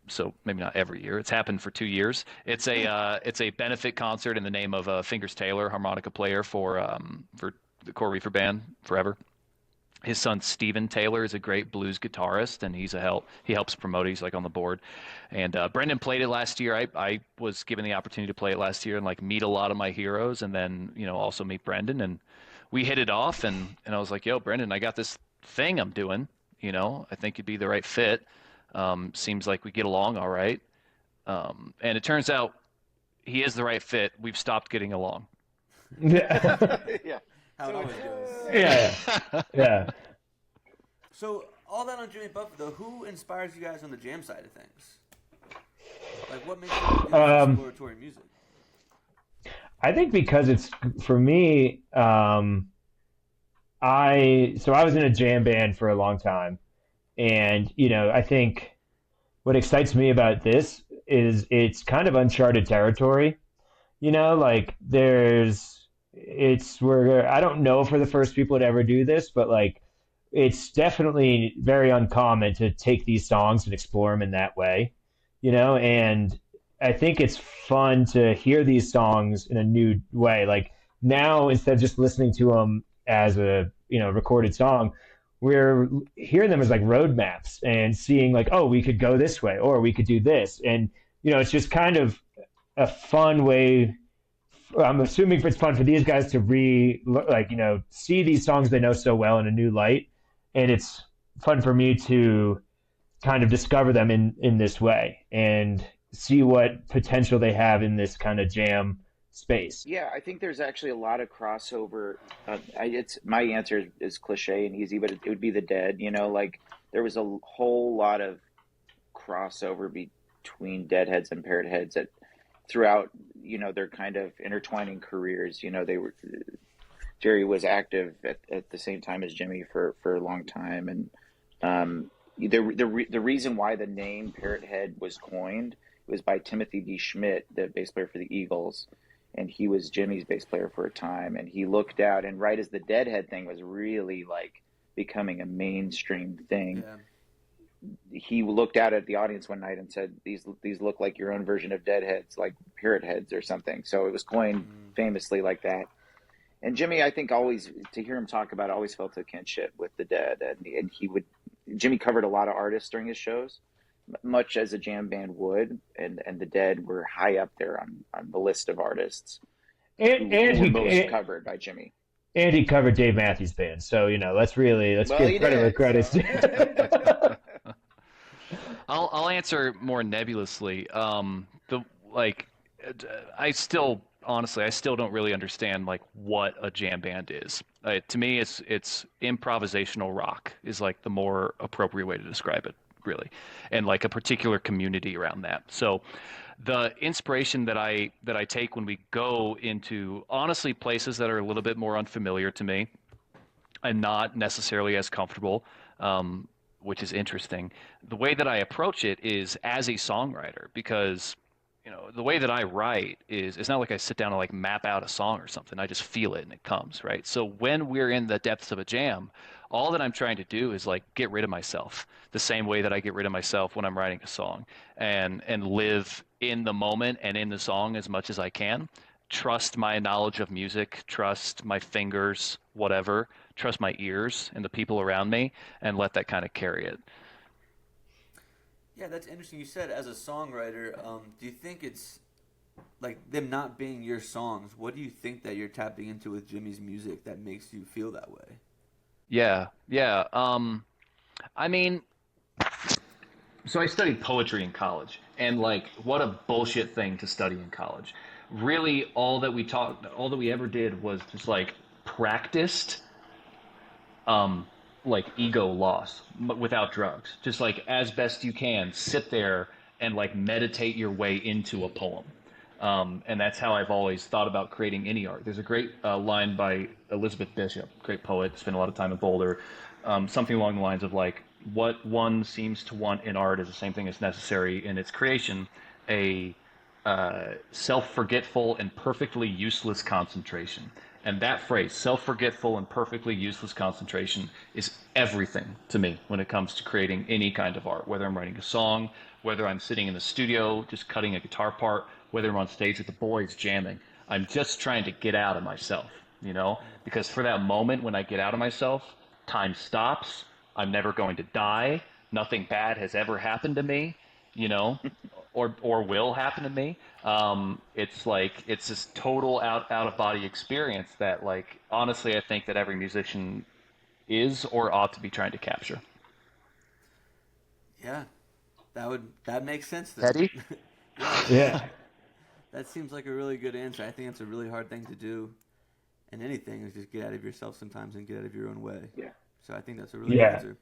S4: So maybe not every year. It's happened for 2 years. It's a benefit concert in the name of Fingers Taylor, harmonica player for the Core Reefer Band forever. His son Steven Taylor is a great blues guitarist, and he's a help. He helps promote. He's like on the board. And Brendan played it last year. I was given the opportunity to play it last year and like meet a lot of my heroes, and then also meet Brendan. And we hit it off. And I was like, "Yo, Brendan, I got this thing I'm doing. I think you'd be the right fit. Seems like we get along all right." And it turns out he is the right fit. We've stopped getting along.
S5: Yeah.
S7: How it always goes.
S6: Yeah.
S7: So all that on Jammy Buffet, though, who inspires you guys on the jam side of things? Like, what makes you do exploratory music?
S6: I think because it's, for me, I was in a jam band for a long time, and I think what excites me about this is it's kind of uncharted territory. Like I don't know if we're the first people to ever do this, but like it's definitely very uncommon to take these songs and explore them in that way, and I think it's fun to hear these songs in a new way. Like now, instead of just listening to them as a recorded song, we're hearing them as like roadmaps and seeing like, oh, we could go this way or we could do this, and it's just kind of a fun way. I'm assuming it's fun for these guys to see these songs they know so well in a new light, and it's fun for me to kind of discover them in this way. And see what potential they have in this kind of jam space.
S5: Yeah, I think there's actually a lot of crossover. It's my answer is cliche and easy, but it would be the Dead. You know, like there was a whole lot of crossover between Deadheads and Parrot Heads throughout, you know, their kind of intertwining careers. You know, Jerry was active at the same time as Jimmy for a long time, and the reason why the name Parrot Head was coined was by Timothy D. Schmidt, the bass player for the Eagles, and he was Jimmy's bass player for a time, and he looked out, and right as the Deadhead thing was really like becoming a mainstream thing.
S7: Yeah.
S5: He looked out at the audience one night and said, "These look like your own version of Deadheads, like Parrot Heads or something." So it was coined famously like that. And Jimmy, I think always, to hear him talk about it, always felt a kinship with the Dead, and Jimmy covered a lot of artists during his shows, much as a jam band would, and the Dead were high up there on the list of artists
S6: And
S5: who
S6: he
S5: were most covered by Jimmy.
S6: and he covered Dave Matthews Band, so you know let's give credit where credit's due.
S4: I'll answer more nebulously. I still don't really understand like what a jam band is. To me, it's improvisational rock is like the more appropriate way to describe it, really, and like a particular community around that. So, the inspiration that I take when we go into honestly places that are a little bit more unfamiliar to me, and not necessarily as comfortable. Which is interesting. The way that I approach it is as a songwriter, because you know the way that I write is it's not like I sit down and like map out a song or something. I just feel it and it comes, right? So when we're in the depths of a jam, all that I'm trying to do is like get rid of myself the same way that I get rid of myself when I'm writing a song, and live in the moment and in the song as much as I can. Trust my knowledge of music, trust my fingers, whatever, trust my ears and the people around me, and let that kind of carry it.
S7: Yeah, that's interesting. You said as a songwriter, do you think it's like them not being your songs? What do you think that you're tapping into with Jimmy's music that makes you feel that way?
S4: Yeah, yeah. I mean, so I studied poetry in college, and like, what a bullshit thing to study in college. Really, all that we ever did was just like practiced, like ego loss without drugs. Just like as best you can, sit there and like meditate your way into a poem. And that's how I've always thought about creating any art. There's a great line by Elizabeth Bishop, great poet, spent a lot of time in Boulder, something along the lines of like, what one seems to want in art is the same thing as necessary in its creation, a self-forgetful and perfectly useless concentration. And that phrase, self-forgetful and perfectly useless concentration, is everything to me when it comes to creating any kind of art, whether I'm writing a song, whether I'm sitting in the studio just cutting a guitar part, whether I'm on stage with the boys jamming. I'm just trying to get out of myself, you know? Because for that moment when I get out of myself, time stops. I'm never going to die. Nothing bad has ever happened to me, you know, or will happen to me. It's like it's this total out of body experience that, like, honestly, I think that every musician is or ought to be trying to capture.
S7: Yeah, that makes sense then.
S4: Teddy?
S6: Yeah.
S7: That seems like a really good answer. I think it's a really hard thing to do in anything, is just get out of yourself sometimes and get out of your own way.
S5: Yeah.
S7: So I think that's a really good answer.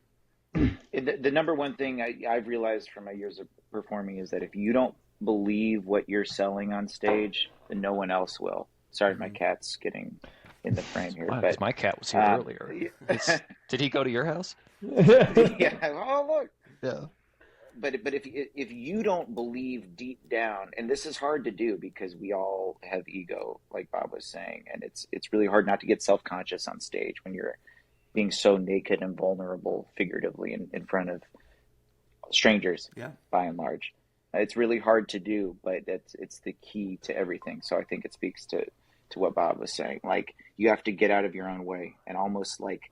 S5: The number one thing I've realized from my years of performing is that if you don't believe what you're selling on stage, then no one else will. Sorry, my cat's getting in the frame here.
S4: Wow,
S5: but
S4: my cat was here earlier. Did he go to your house?
S5: yeah. Oh, look.
S4: Yeah.
S5: But if you don't believe deep down, and this is hard to do because we all have ego, like Bob was saying, and it's really hard not to get self-conscious on stage when you're being so naked and vulnerable, figuratively, in front of strangers.
S7: Yeah.
S5: By and large, it's really hard to do, but it's the key to everything. So I think it speaks to what Bob was saying. Like, you have to get out of your own way, and almost like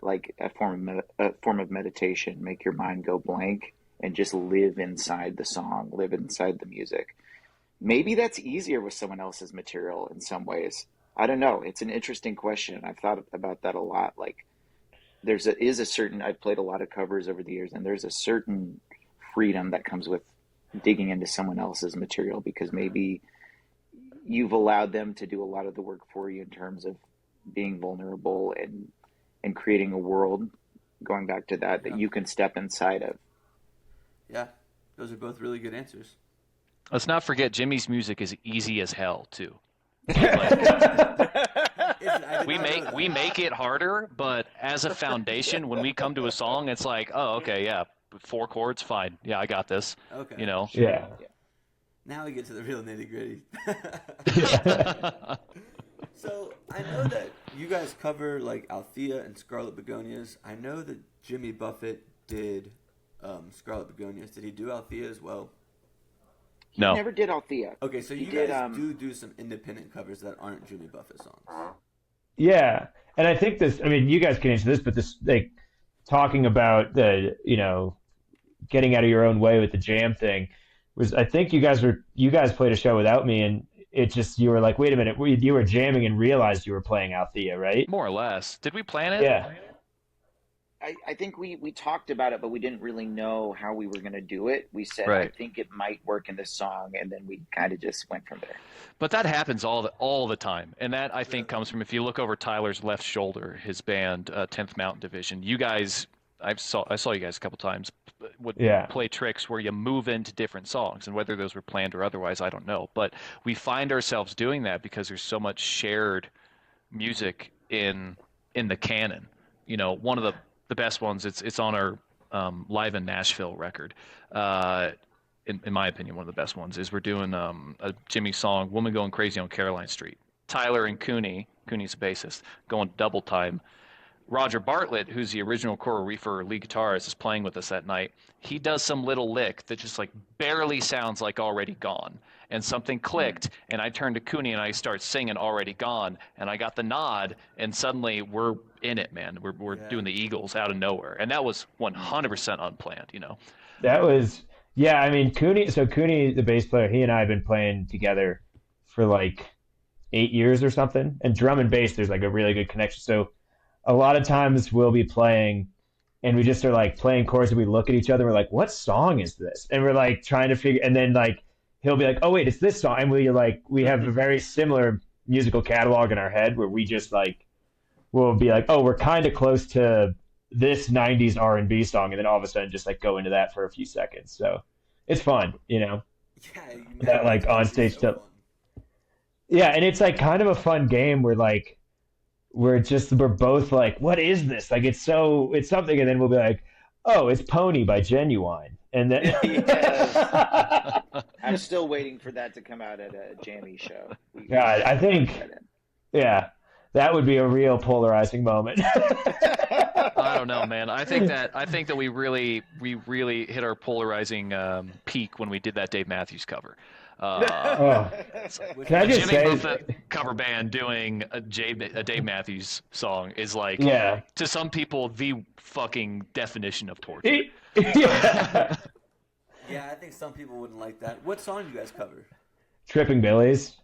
S5: a form of meditation, make your mind go blank and just live inside the song, live inside the music. Maybe that's easier with someone else's material in some ways. I don't know. It's an interesting question. I've thought about that a lot. Like, I've played a lot of covers over the years, and there's a certain freedom that comes with digging into someone else's material because maybe you've allowed them to do a lot of the work for you in terms of being vulnerable and creating a world, going back to that, that you can step inside of.
S7: Yeah, those are both really good answers.
S4: Let's not forget Jimmy's music is easy as hell too. We make it harder, but as a foundation, when we come to a song, it's like, oh, okay, yeah, 4 chords, fine, yeah, I got this.
S7: Okay.
S4: You know.
S6: Yeah.
S7: Now we get to the real nitty gritty. So I know that you guys cover like Althea and Scarlet Begonias. I know that Jammy Buffett did Scarlet Begonias. Did he do Althea as well?
S4: No.
S5: He never did Althea.
S7: Okay, so you
S5: did,
S7: guys do some independent covers that aren't Jammy Buffett songs.
S6: Yeah, and I think this. I mean, you guys can answer this, but this, like, talking about the, getting out of your own way with the jam thing was. I think you guys played a show without me, and it just, you were like, wait a minute, you were jamming and realized you were playing Althea, right?
S4: More or less. Did we plan it?
S6: Yeah.
S5: I think we talked about it, but we didn't really know how we were going to do it. We said,
S4: Right.
S5: I think it might work in this song, and then we kind of just went from there.
S4: But that happens all the time, and that I think comes from, if you look over Tyler's left shoulder, his band 10th Mountain Division. You guys, I saw you guys a couple times would play tricks where you move into different songs, and whether those were planned or otherwise, I don't know. But we find ourselves doing that because there's so much shared music in the canon. One of the best ones, it's on our Live in Nashville record. In my opinion, one of the best ones is we're doing a Jimmy song, Woman Going Crazy on Caroline Street. Tyler and Cooney's a bassist, going double time. Roger Bartlett, who's the original Coral Reefer lead guitarist, is playing with us that night. He does some little lick that just like barely sounds like Already Gone. And something clicked, and I turned to Cooney and I start singing Already Gone, and I got the nod, and suddenly we're in it, man. We're doing the Eagles out of nowhere. And that was 100% unplanned,
S6: That was, yeah, I mean, Cooney, the bass player, he and I have been playing together for like 8 years or something. And drum and bass, there's like a really good connection. So a lot of times we'll be playing and we just are like playing chords and we look at each other and we're like, what song is this? And we're like trying to figure, and then like he'll be like, oh wait, it's this song. And we have a very similar musical catalog in our head where we just like, we'll be like, oh, we're kind of close to this 90s R&B song, and then all of a sudden just like go into that for a few seconds. So it's fun,
S7: Yeah,
S6: that like on stage stuff. Yeah, and it's like kind of a fun game where like we're both like, what is this? Like it's something, and then we'll be like, oh, it's Pony by Genuine. And then
S5: Yes. I'm still waiting for that to come out at a Jammy show.
S6: God, I think that would be a real polarizing moment.
S4: I don't know, man. I think that we really hit our polarizing peak when we did that Dave Matthews cover.
S6: Can I just
S4: Jimmy
S6: say,
S4: Buffett cover band doing a Dave Matthews song is like, to some people, the fucking definition of torture.
S6: yeah.
S7: Yeah, I think some people wouldn't like that. What song do you guys cover?
S6: Tripping Billies.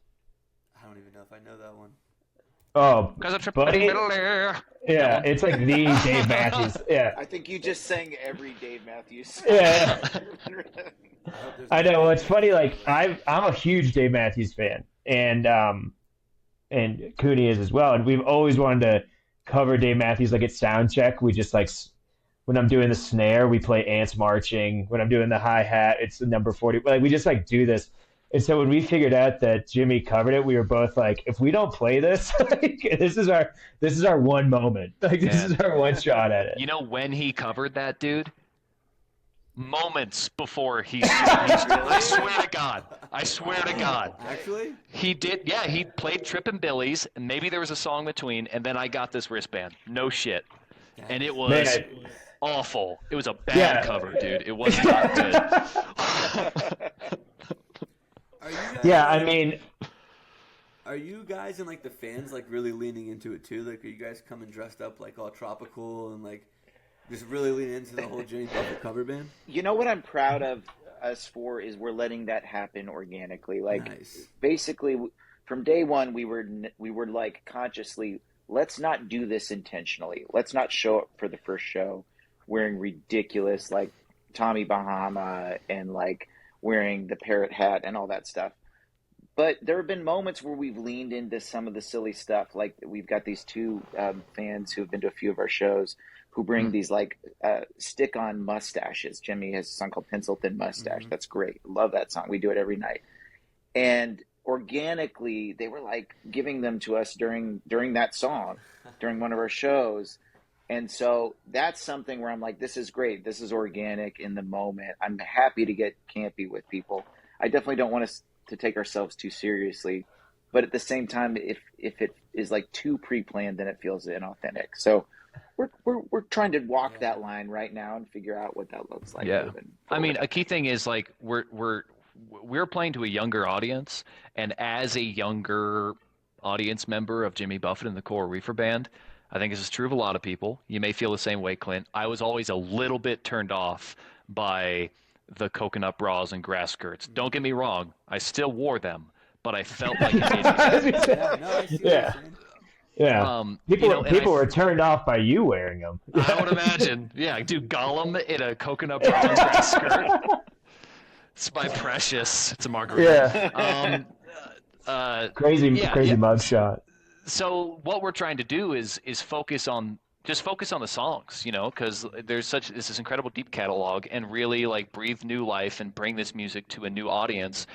S7: I don't even know if I know that one.
S6: Oh,
S4: Because of Tripping
S6: buddy.
S4: Billy.
S6: Yeah, it's like the Dave Matthews. Yeah.
S5: I think you just sang every Dave Matthews song.
S6: Yeah. I know. Well, it's funny. Like I'm a huge Dave Matthews fan, and Cooney is as well. And we've always wanted to cover Dave Matthews. Like at sound check, we just like when I'm doing the snare, we play Ants Marching. When I'm doing the hi hat, it's the number 40. Like we just like do this. And so when we figured out that Jimmy covered it, we were both like, if we don't play this, like, this is our one moment. Like this is our one shot at it.
S4: You know when he covered that, dude? Moments before I swear to God.
S7: Actually?
S4: He did, yeah, he played Trippin' Billies, and maybe there was a song between, and then I got this wristband. No shit. And it was awful. It was a bad cover, dude. It was not good.
S7: Are you guys and like the fans like really leaning into it too? Like, are you guys coming dressed up like all tropical and like just really leaning into the whole Jamie Buffett cover band?
S5: You know what I'm proud of us for is we're letting that happen organically. Like basically from day one, we were like consciously, let's not do this intentionally. Let's not show up for the first show wearing ridiculous like Tommy Bahama and like wearing the parrot hat and all that stuff. But there have been moments where we've leaned into some of the silly stuff. Like we've got these two fans who have been to a few of our shows who bring these like stick-on mustaches. Jimmy has a song called Pencil Thin Mustache. That's great. Love that song. We do it every night. And organically, they were like giving them to us during that song, during one of our shows. And so that's something where I'm like, this is great. This is organic in the moment. I'm happy to get campy with people. I definitely don't want us to take ourselves too seriously. But at the same time, if it is like too pre-planned, then it feels inauthentic. So we're trying to walk that line right now and figure out what that looks like.
S4: Yeah. I mean, a key thing is like we're playing to a younger audience, and as a younger audience member of Jimmy Buffett and the Coral Reefer Band, I think this is true of a lot of people. You may feel the same way, Clint. I was always a little bit turned off by the coconut bras and grass skirts. Don't get me wrong, I still wore them, but I felt like an idiot.
S6: Yeah. People were turned off by you wearing them.
S4: I would imagine. Yeah, dude, Gollum in a coconut bra and grass skirt. It's by Precious. It's a margarita.
S6: Yeah. Crazy mugshot.
S4: So what we're trying to do is focus on the songs, you know, because there's this incredible deep catalog, and really like breathe new life and bring this music to a new audience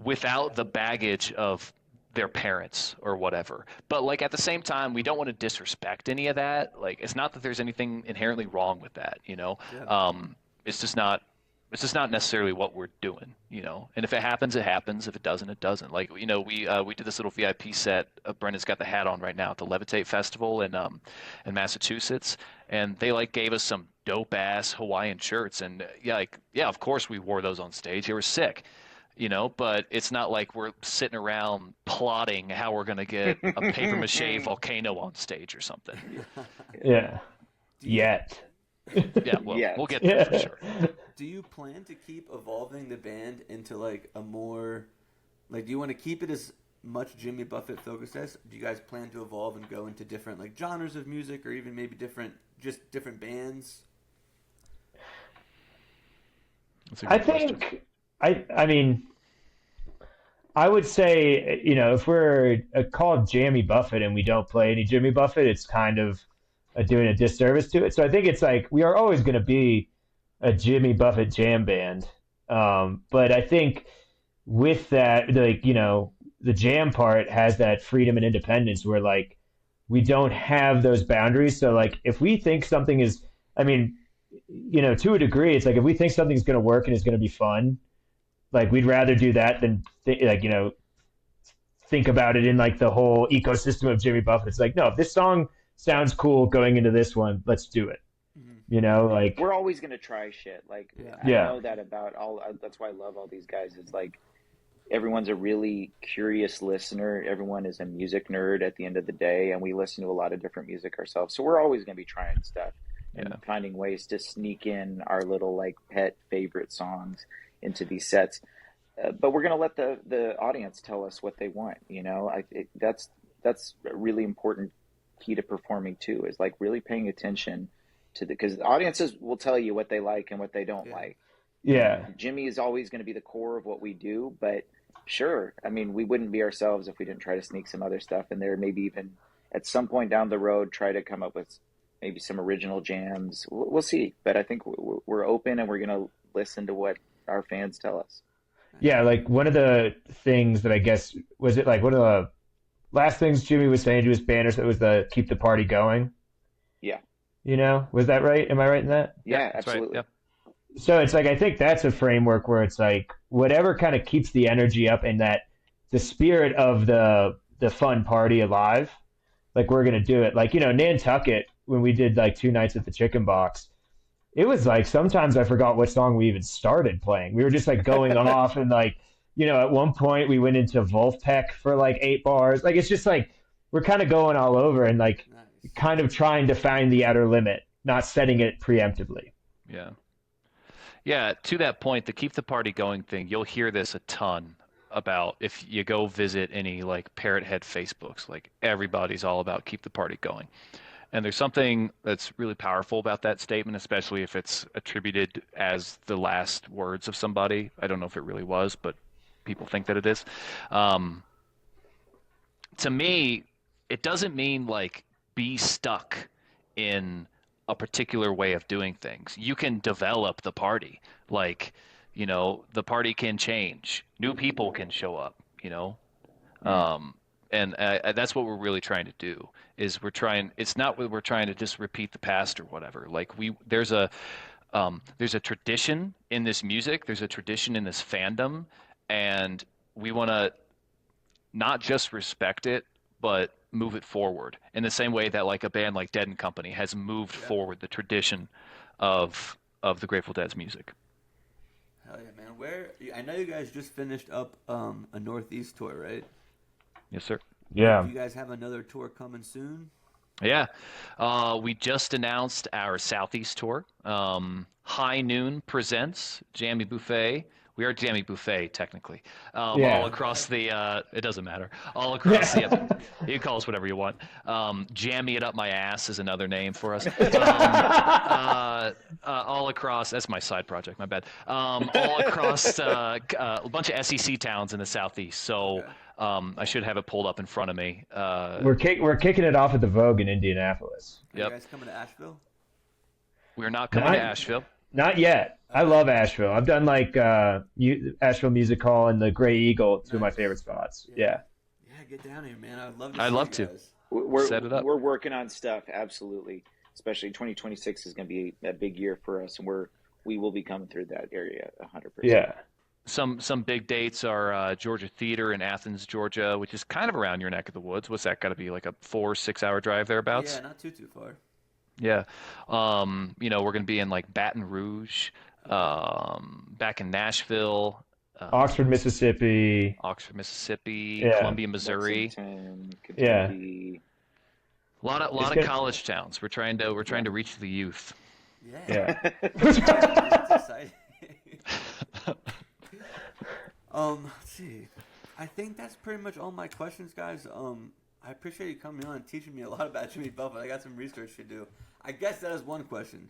S4: without the baggage of their parents or whatever. But like at the same time, we don't want to disrespect any of that. Like it's not that there's anything inherently wrong with that, you know. Yeah. It's just not necessarily what we're doing, you know. And if it happens, it happens. If it doesn't, it doesn't. Like, you know, we did this little VIP set. Brendan's got the hat on right now at the Levitate Festival in Massachusetts, and they like gave us some dope ass Hawaiian shirts, and yeah, of course we wore those on stage. They were sick, you know. But it's not like we're sitting around plotting how we're gonna get a paper mache volcano on stage or something.
S6: Yeah. Yet.
S4: Yeah, well, we'll get there for sure.
S7: Do you plan to keep evolving the band into like a more, like, do you want to keep it as much Jimmy Buffett focused as? Do you guys plan to evolve and go into different like genres of music, or even maybe different bands?
S6: I think, I mean, I would say, you know, if we're called Jammy Buffett and we don't play any Jimmy Buffett, it's kind of doing a disservice to it. So I think it's like we are always going to be a Jimmy Buffett jam band. But I think with that, like, you know, the jam part has that freedom and independence where like we don't have those boundaries. So like if we think something is, I mean, you know, to a degree, it's like if we think something's going to work and is going to be fun, like we'd rather do that than like, you know, think about it in like the whole ecosystem of Jimmy Buffett. It's like, no, if this song sounds cool going into this one, let's do it. You know, like
S5: we're always going to try shit. Like I know that about that's why I love all these guys. It's like everyone's a really curious listener. Everyone is a music nerd at the end of the day, and we listen to a lot of different music ourselves. So we're always going to be trying stuff and finding ways to sneak in our little like pet favorite songs into these sets. But we're going to let the audience tell us what they want. You know, that's a really important key to performing too, is like really paying attention to because audiences will tell you what they like and what they don't like.
S6: Yeah.
S5: Jimmy is always going to be the core of what we do, but sure, I mean, we wouldn't be ourselves if we didn't try to sneak some other stuff in there. Maybe even at some point down the road, try to come up with maybe some original jams. We'll see. But I think we're open and we're going to listen to what our fans tell us.
S6: Yeah, like one of the things that I guess, was it like one of the last things Jimmy was saying to his band, that was the keep the party going?
S5: Yeah.
S6: You know, was that right? Am I right in that?
S5: Yeah, absolutely.
S4: Right. Yeah.
S6: So it's like, I think that's a framework where it's like whatever kind of keeps the energy up and that the spirit of the fun party alive, like we're going to do it. Like, you know, Nantucket, when we did like 2 nights at the Chicken Box, it was like sometimes I forgot what song we even started playing. We were just like going off and like, you know, at one point we went into Wolfpack for like 8 bars. Like, it's just like, we're kind of going all over and like kind of trying to find the outer limit, not setting it preemptively.
S4: Yeah. Yeah. To that point, the keep the party going thing, you'll hear this a ton about if you go visit any like Parrot Head Facebooks, like everybody's all about keep the party going. And there's something that's really powerful about that statement, especially if it's attributed as the last words of somebody. I don't know if it really was, but people think that it is. Um, to me, it doesn't mean like be stuck in a particular way of doing things. You can develop the party. Like, the party can change. New people can show up, you know? Um, and that's what we're really trying to do is it's not that we're trying to just repeat the past or whatever. Like there's a tradition in this music. There's a tradition in this fandom, and we want to not just respect it, but move it forward in the same way that like a band like Dead and Company has moved forward the tradition of the Grateful Dead's music.
S7: Hell yeah, man. I know you guys just finished up a Northeast tour, right?
S4: Yes, sir.
S6: Yeah.
S7: Do you guys have another tour coming soon?
S4: Yeah. We just announced our Southeast tour. High Noon presents Jammy Buffet. We are Jammy Buffet, technically.
S6: Yeah.
S4: All across it doesn't matter. All across you can call us whatever you want. Jammy It Up My Ass is another name for us. All across, that's my side project, my bad. All across a bunch of SEC towns in the Southeast. So I should have it pulled up in front of me.
S6: We're kicking it off at the Vogue in Indianapolis.
S7: Are you guys coming to Asheville?
S4: We're not coming to Asheville.
S6: Not yet. I love Asheville. I've done like Asheville Music Hall and the Gray Eagle, two of my favorite spots. Yeah.
S7: Yeah, get down here, man. I'd love to.
S4: I'd love
S7: you
S4: to.
S7: guys.
S4: Set it up.
S5: We're working on stuff, absolutely. Especially 2026 is going to be a big year for us, and we will be coming through that area 100%.
S6: Yeah.
S4: Some big dates are Georgia Theater in Athens, Georgia, which is kind of around your neck of the woods. What's that got to be, like a 4-6 hour drive thereabouts?
S7: Yeah, not too far.
S4: Yeah. We're going to be in like Baton Rouge, back in Nashville,
S6: Oxford, Mississippi.
S4: Yeah. Columbia, Missouri.
S5: Lexington,
S6: Yeah.
S5: Kentucky.
S4: A lot of college towns. We're trying to reach the youth.
S7: Yeah.
S6: Yeah.
S7: That's exciting. Let's see. I think that's pretty much all my questions, guys. I appreciate you coming on and teaching me a lot about Jimmy Buffett. I got some research to do. I guess that is one question.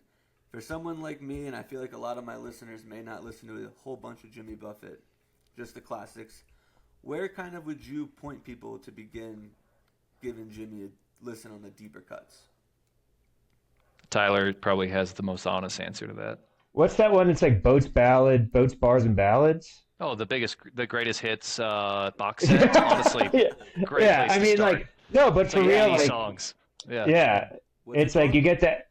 S7: For someone like me, and I feel like a lot of my listeners may not listen to a whole bunch of Jimmy Buffett, just the classics, where kind of would you point people to begin giving Jimmy a listen on the deeper cuts?
S4: Tyler probably has the most honest answer to that.
S6: What's that one? It's like Boats, Bars, and Ballads.
S4: Oh, the greatest hits box set. Honestly, great place to start.
S6: like no, but for real, like
S4: songs. Yeah.
S6: Yeah, it's like you get that.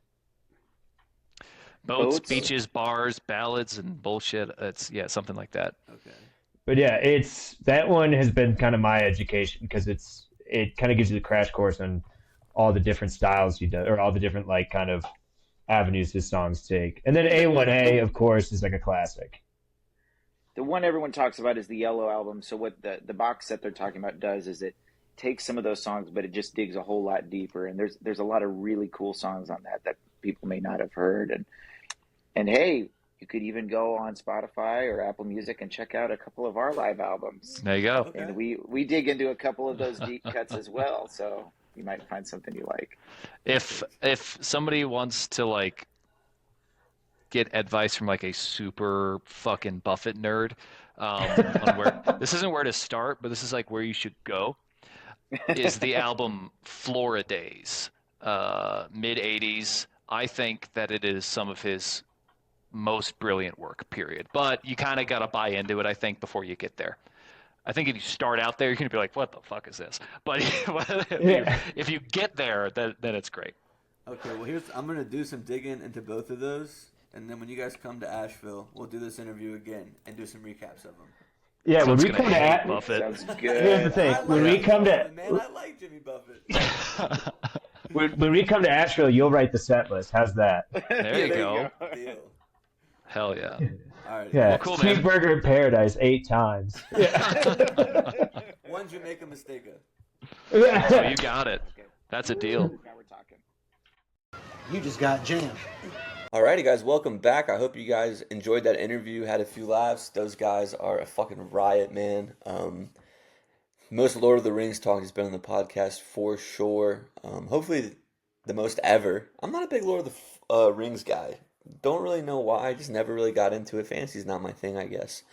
S4: Boats, beaches, bars, ballads, and bullshit. It's something like that.
S7: Okay.
S6: But yeah, it's that one has been kind of my education because it kind of gives you the crash course on all the different styles you do, or all the different like kind of avenues his songs take. And then A1A, of course, is like a classic.
S5: The one everyone talks about is the Yellow album. So what the box set they're talking about does is it takes some of those songs, but it just digs a whole lot deeper. And there's a lot of really cool songs on that people may not have heard. And hey, you could even go on Spotify or Apple Music and check out a couple of our live albums.
S4: There you go.
S7: Okay.
S5: And we dig into a couple of those deep cuts as well. So you might find something you like.
S4: If somebody wants to like get advice from like a super fucking Buffett nerd, on where this isn't where to start, but this is like where you should go, is the album Flora Days, mid 80s. I think that it is some of his most brilliant work, period. But you kind of got to buy into it, I think, before you get there. I think if you start out there, you're going to be like, what the fuck is this? But if you get there, then it's great.
S7: Okay, well, I'm going to do some digging into both of those. And then when you guys come to Asheville, we'll do this interview again and do some recaps of them.
S6: Yeah, when we
S4: Sounds
S6: come
S4: gonna
S6: to
S4: Buffett.
S5: Sounds good.
S6: here's the thing: when we come to
S7: Man, I like Jimmy Buffett.
S6: when we come to Asheville, you'll write the set list. How's that?
S4: There you go.
S7: Deal.
S4: Hell yeah.
S7: All right.
S6: Yeah,
S4: Well, cool, man.
S6: cheeseburger in paradise 8 times. Yeah.
S7: Ones you make a mistake of.
S4: Oh, you got it. That's a deal.
S5: Now we're talking.
S8: You just got jammed.
S1: Alrighty, guys, welcome back. I hope you guys enjoyed that interview, had a few laughs. Those guys are a fucking riot, man. Most Lord of the Rings talk has been on the podcast for sure. Hopefully the most ever. I'm not a big Lord of the Rings guy. Don't really know why. I just never really got into it. Fantasy's not my thing, I guess.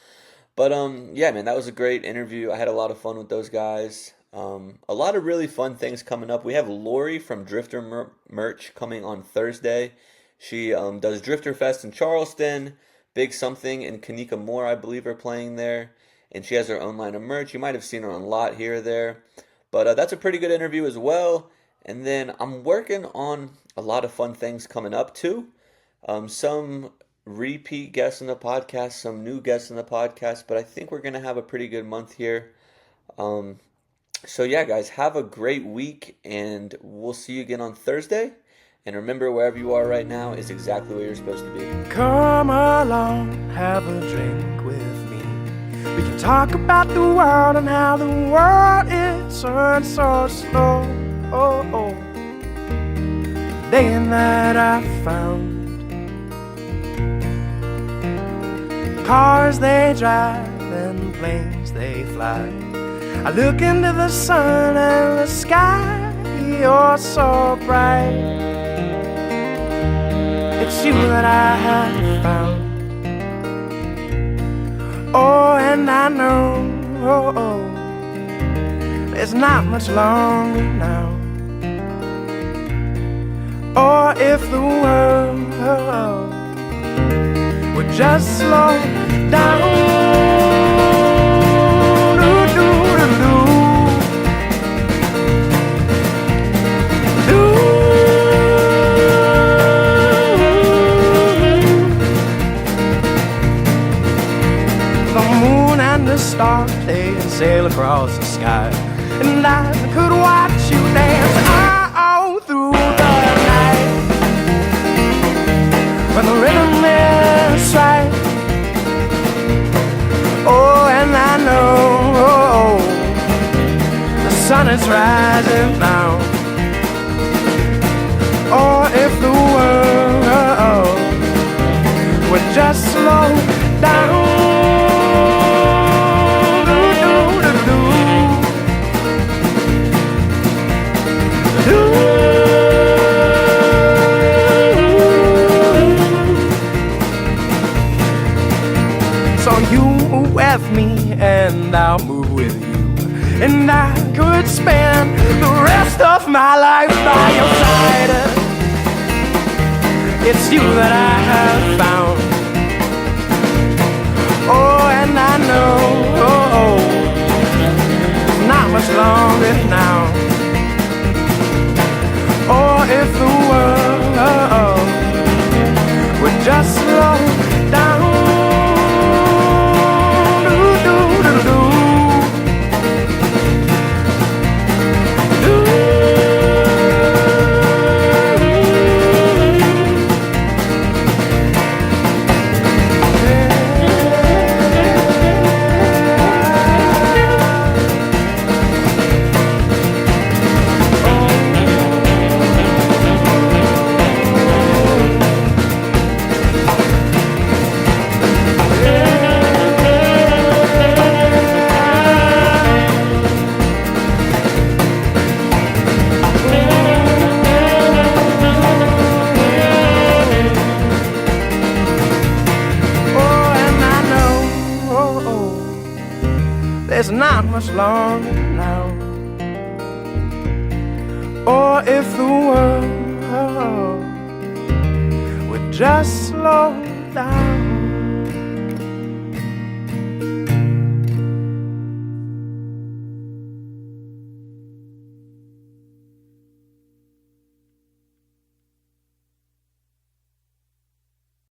S1: But yeah, man, that was a great interview. I had a lot of fun with those guys. A lot of really fun things coming up. We have Lori from Drifter Merch coming on Thursday. She does Drifter Fest in Charleston. Big Something and Kanika Moore, I believe, are playing there. And she has her own line of merch. You might have seen her on Lot here or there. But that's a pretty good interview as well. And then I'm working on a lot of fun things coming up too. Some repeat guests in the podcast, some new guests in the podcast, but I think we're going to have a pretty good month here. So yeah, guys, have a great week, and we'll see you again on Thursday. And remember, wherever you are right now is exactly where you're supposed to be.
S2: Come along, have a drink with me. We can talk about the world and how the world is turned so slow. Day and night I found cars they drive and planes they fly. I look into the sun and the sky, you're so bright. It's you that I have found. Oh, and I know there's not much longer now. Or if the world would just slow down. The stars, they sail across the sky, and I could watch you dance all through the night. When the rhythm is right, oh, and I know the sun is rising now. Or if the world would just slow down. So you move with me and I'll move with you, and I could spend the rest of my life by your side. It's you that I have found. Oh, and I know not much longer now. Or if the world would just slow down. There's not much longer now. Or if the world would just slow down.